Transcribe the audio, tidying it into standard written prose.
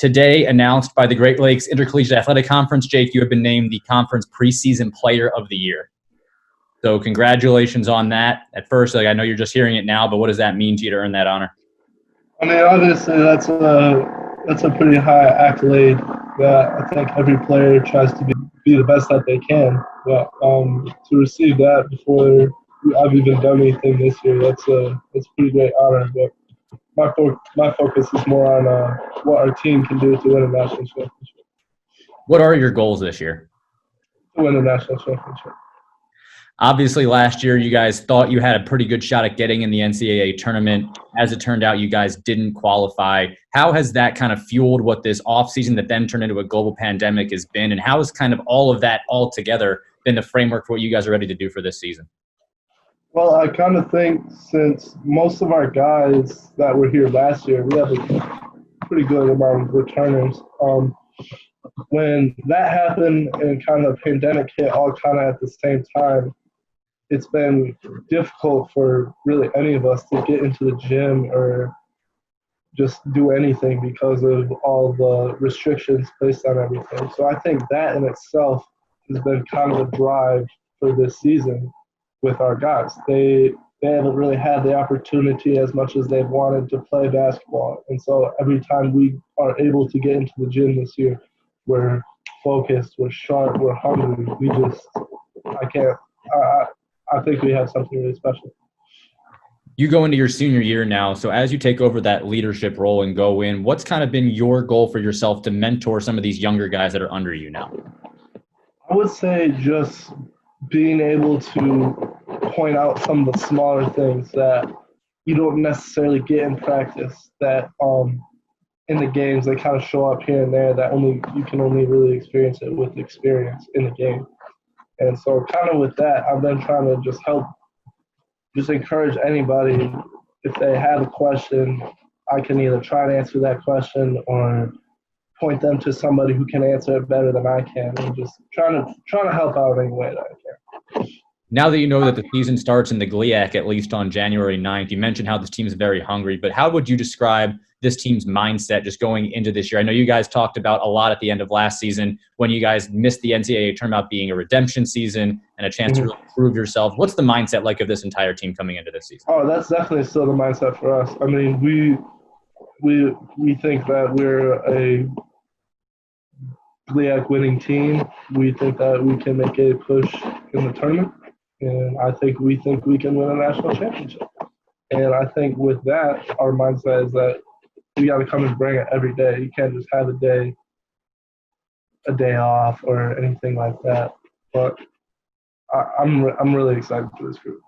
today announced by the Great Lakes Intercollegiate Athletic Conference, Jake, you have been named the conference preseason player of the year. So congratulations on that. At first, I know you're just hearing it now, but what does that mean to you to earn that honor? I mean, obviously, that's a pretty high accolade that I think every player tries to be the best that they can. But to receive that before I've even done anything this year, that's a pretty great honor. But my focus is more on what our team can do to win a national championship. What are your goals this year? To win a national championship. Obviously, last year you guys thought you had a pretty good shot at getting in the NCAA tournament. As it turned out, you guys didn't qualify. How has that kind of fueled what this offseason that then turned into a global pandemic has been? And how has kind of all of that all together been the framework for what you guys are ready to do for this season? Well, I kind of think since most of our guys that were here last year, we have a pretty good amount of returners. When that happened and kind of the pandemic hit all kind of at the same time, it's been difficult for really any of us to get into the gym or just do anything because of all the restrictions placed on everything. So I think that in itself has been kind of a drive for this season with our guys. They haven't really had the opportunity as much as they've wanted to play basketball. And so every time we are able to get into the gym this year, we're focused, we're sharp, we're hungry. I think we have something really special. You go into your senior year now, so as you take over that leadership role and go in, what's kind of been your goal for yourself to mentor some of these younger guys that are under you now? I would say just being able to point out some of the smaller things that you don't necessarily get in practice, that in the games they kind of show up here and there, that you can only really experience it with experience in the game. And so kind of with that, I've been trying to just encourage anybody, if they have a question, I can either try and answer that question or point them to somebody who can answer it better than I can, and just trying to help out any way that I can. Now that you know that the season starts in the GLIAC, at least on January 9th, you mentioned how this team is very hungry, but how would you describe this team's mindset just going into this year? I know you guys talked about a lot at the end of last season when you guys missed the NCAA tournament being a redemption season and a chance to really prove yourself. What's the mindset like of this entire team coming into this season? Oh, that's definitely still the mindset for us. I mean, we think that we're a GLIAC winning team. We think that we can make a push in the tournament. And we think we can win a national championship. And I think with that, our mindset is that we got to come and bring it every day. You can't just have a day off or anything like that. But I'm really excited for this group.